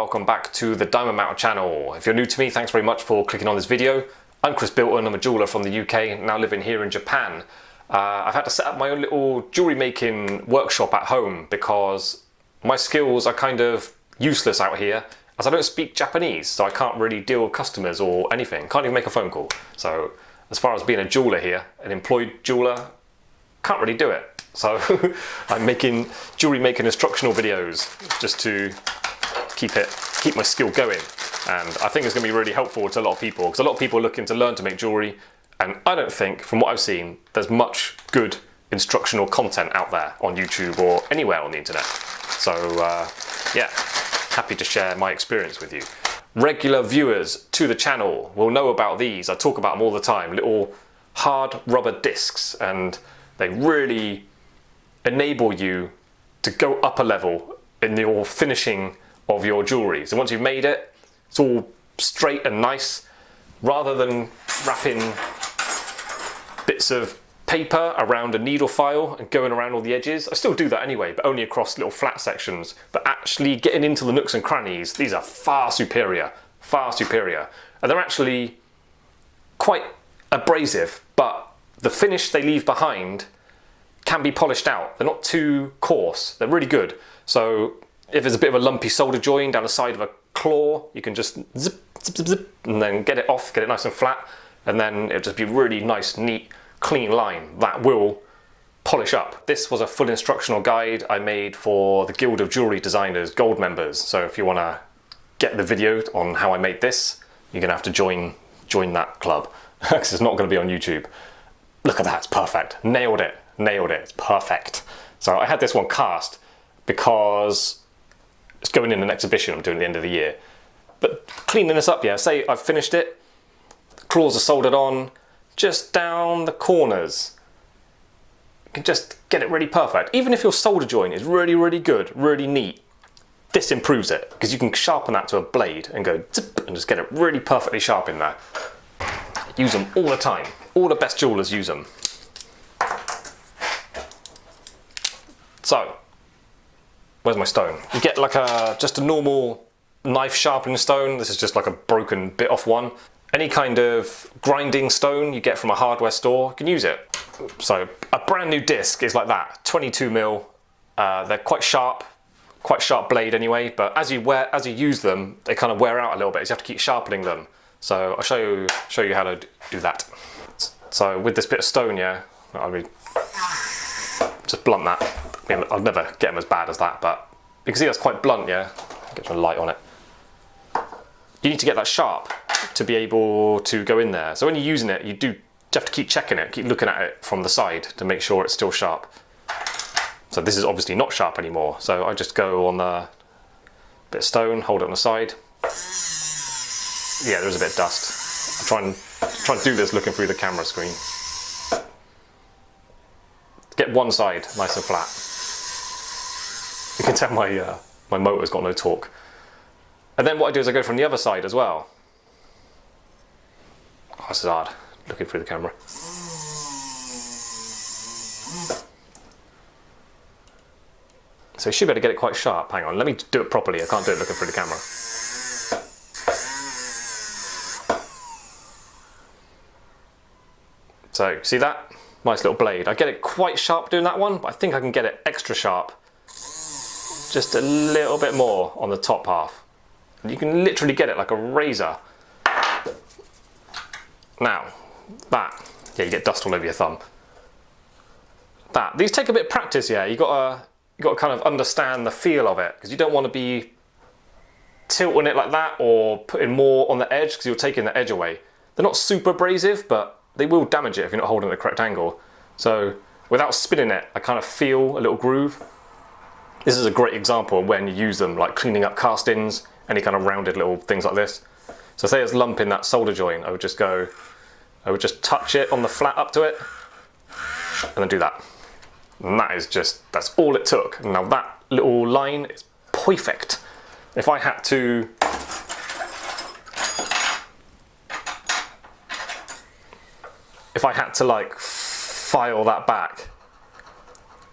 welcome back to the Diamond Mountain channel. If you're new to me, thanks very much for clicking on this video. I'm Chris Bilton, I'm a jeweller from the UK, now living here in Japan. I've had to set up my own little jewellery making workshop at home because my skills are kind of useless out here as I don't speak Japanese, so I can't really deal with customers or anything, can't even make a phone call. So as far as being a jeweller here, an employed jeweller, can't really do it. So I'm making jewellery making instructional videos just to keep my skill going, and I think it's going to be really helpful to a lot of people because a lot of people are looking to learn to make jewellery, and I don't think, from what I've seen, there's much good instructional content out there on YouTube or anywhere on the internet. So yeah, happy to share my experience with you. Regular viewers to the channel will know about these. I talk about them all the time, little hard rubber discs, and they really enable you to go up a level in your finishing of your jewellery. So once you've made it, it's all straight and nice, rather than wrapping bits of paper around a needle file and going around all the edges. I still do that anyway, but only across little flat sections. But actually getting into the nooks and crannies, these are far superior, far superior. And they're actually quite abrasive, but the finish they leave behind can be polished out. They're not too coarse, they're really good. So if there's a bit of a lumpy solder join down the side of a claw, you can just zip, zip, zip, zip, and then get it off, get it nice and flat, and then it'll just be a really nice, neat, clean line that will polish up. This was a full instructional guide I made for the Guild of Jewellery Designers Gold members. So if you want to get the video on how I made this, you're going to have to join that club because it's not going to be on YouTube. Look at that, it's perfect. Nailed it, it's perfect. So I had this one cast because it's going in an exhibition I'm doing at the end of the year. But cleaning this up, yeah, say I've finished it, the claws are soldered on, just down the corners. You can just get it really perfect. Even if your solder joint is really, really good, really neat, this improves it because you can sharpen that to a blade and go zip and just get it really perfectly sharp in there. Use them all the time. All the best jewellers use them. So, where's my stone? You get like just a normal knife sharpening stone. This is just like a broken bit off one. Any kind of grinding stone you get from a hardware store, you can use it. So a brand new disc is like that, 22mm. They're quite sharp blade anyway, but as you use them, they kind of wear out a little bit, so you have to keep sharpening them. So I'll show you how to do that. So with this bit of stone, yeah, I'll just blunt that. I mean, I'll never get them as bad as that, but you can see that's quite blunt, yeah. Get some light on it. You need to get that sharp to be able to go in there. So when you're using it, you have to keep checking it, keep looking at it from the side to make sure it's still sharp. So this is obviously not sharp anymore. So I just go on the bit of stone, hold it on the side. Yeah, there's a bit of dust. I'm trying to do this looking through the camera screen. Get one side nice and flat. You can tell my motor's got no torque. And then what I do is I go from the other side as well. Oh, this is hard, looking through the camera. So you should be able to get it quite sharp. Hang on, let me do it properly. I can't do it looking through the camera. So, see that? Nice little blade. I get it quite sharp doing that one, but I think I can get it extra sharp. Just a little bit more on the top half. You can literally get it like a razor. Now, that, yeah, you get dust all over your thumb. These take a bit of practice, yeah. You got to kind of understand the feel of it, because you don't want to be tilting it like that or putting more on the edge because you're taking the edge away. They're not super abrasive, but they will damage it if you're not holding it at the correct angle. So without spinning it, I kind of feel a little groove. This is a great example of when you use them, like cleaning up castings, any kind of rounded little things like this. So say there's a lump in that solder joint, I would just touch it on the flat up to it, and then do that. And that's all it took. Now that little line is perfect. If I had to like file that back,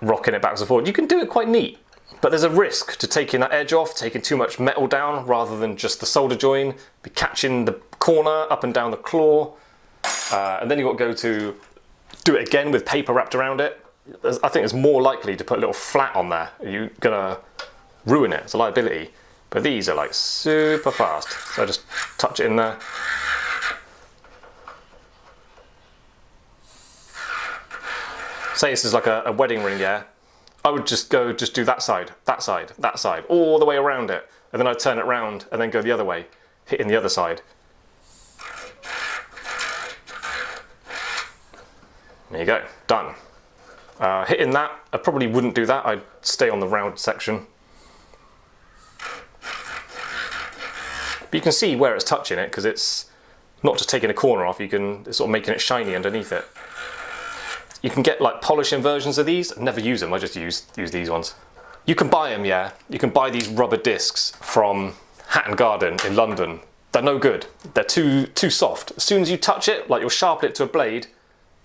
rocking it backwards and forward, you can do it quite neat. But there's a risk to taking that edge off, taking too much metal down rather than just the solder join, be catching the corner up and down the claw, and then you've got to go to do it again with paper wrapped around it. I think it's more likely to put a little flat on there. You're gonna ruin it, it's a liability. But these are like super fast. So I just touch it in there. Say this is like a wedding ring, yeah? I would just do that side, all the way around it. And then I'd turn it around and then go the other way, hitting the other side. There you go, done. Hitting that, I probably wouldn't do that. I'd stay on the round section. But you can see where it's touching it because it's not just taking a corner off, it's sort of making it shiny underneath it. You can get like polishing versions of these. I never use them, I just use these ones. You can buy them, yeah. You can buy these rubber discs from Hatton Garden in London. They're no good. They're too soft. As soon as you touch it, like you'll sharpen it to a blade,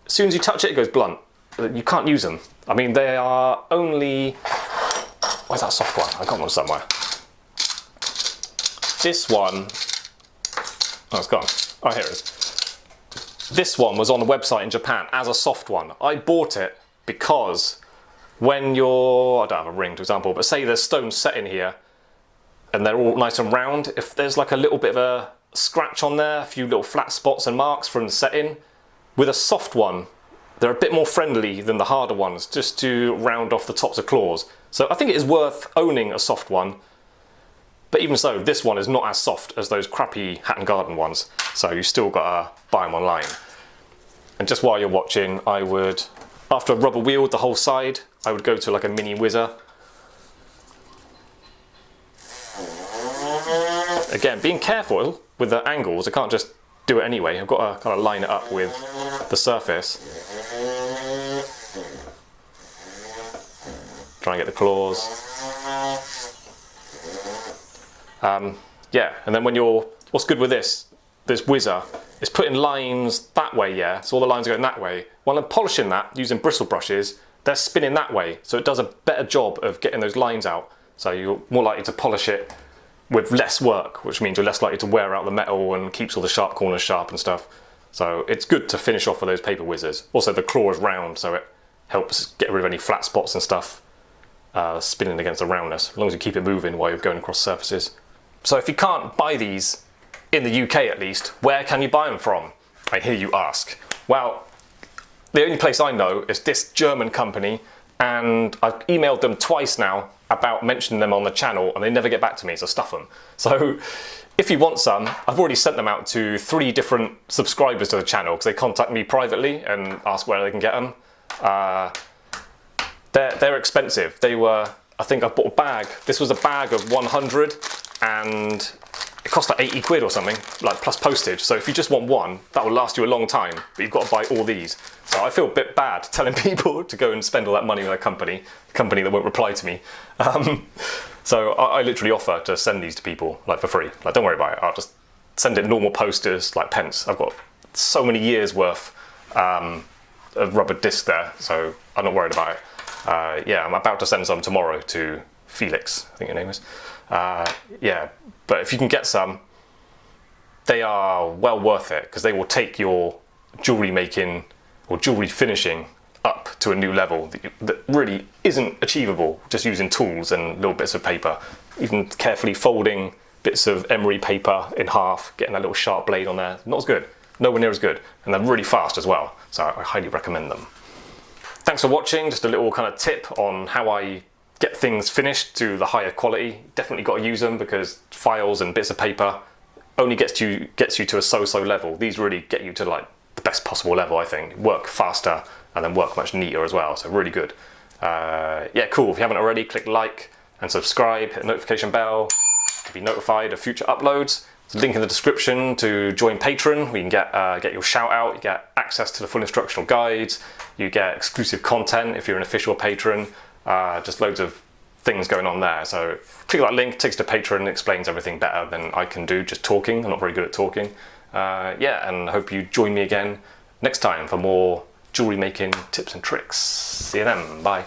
as soon as you touch it, it goes blunt. You can't use them. I mean, they are only... Where's that soft one? I got one somewhere. This one... Oh, it's gone. Oh, here it is. This one was on the website in Japan as a soft one. I bought it because when you're... I don't have a ring, for example, but say there's stones set in here and they're all nice and round. If there's like a little bit of a scratch on there, a few little flat spots and marks from the setting, with a soft one, they're a bit more friendly than the harder ones, just to round off the tops of claws. So I think it is worth owning a soft one. But even so, this one is not as soft as those crappy Hatton Garden ones. So you still gotta buy them online. And just while you're watching, I would, after I rubber wheeled the whole side, I would go to like a mini whizzer. Again, being careful with the angles, I can't just do it anyway. I've got to kind of line it up with the surface. Try and get the claws. Yeah, and then when what's good with this whizzer is putting lines that way, yeah, so all the lines are going that way. While I'm polishing that using bristle brushes, they're spinning that way, so it does a better job of getting those lines out. So you're more likely to polish it with less work, which means you're less likely to wear out the metal and keeps all the sharp corners sharp and stuff. So it's good to finish off with those paper whizzers. Also the claw is round, so it helps get rid of any flat spots and stuff spinning against the roundness, as long as you keep it moving while you're going across surfaces. So if you can't buy these, in the UK at least, where can you buy them from? I hear you ask. Well, the only place I know is this German company, and I've emailed them twice now about mentioning them on the channel, and they never get back to me, so stuff them. So if you want some, I've already sent them out to 3 different subscribers to the channel because they contact me privately and ask where they can get them. They're expensive. They were, I think I bought a bag. This was a bag of 100 and it cost like 80 quid or something, like plus postage. So if you just want one, that will last you a long time, but you've got to buy all these. So I feel a bit bad telling people to go and spend all that money with a company that won't reply to me. So I literally offer to send these to people like for free. Like, don't worry about it. I'll just send it normal posters, like pence. I've got so many years worth of rubber disc there, so I'm not worried about it. Yeah, I'm about to send some tomorrow to Felix, I think your name is. Yeah, but if you can get some, they are well worth it because they will take your jewellery making or jewellery finishing up to a new level that really isn't achievable just using tools and little bits of paper. Even carefully folding bits of emery paper in half, getting a little sharp blade on there, not as good. Nowhere near as good. And they're really fast as well, so I highly recommend them. Thanks for watching, just a little kind of tip on how I get things finished to the higher quality. Definitely got to use them because files and bits of paper only gets you to a so-so level. These really get you to like the best possible level, I think. Work faster and then work much neater as well, so really good. Yeah, cool. If you haven't already, click like and subscribe, hit the notification bell to be notified of future uploads. There's a link in the description to join Patreon. We can get your shout out, you get access to the full instructional guides, you get exclusive content if you're an official patron, just loads of things going on there. So click that link, takes you to Patreon, explains everything better than I can do just talking. I'm not very good at talking. Yeah, and I hope you join me again next time for more jewellery making tips and tricks. See you then, bye.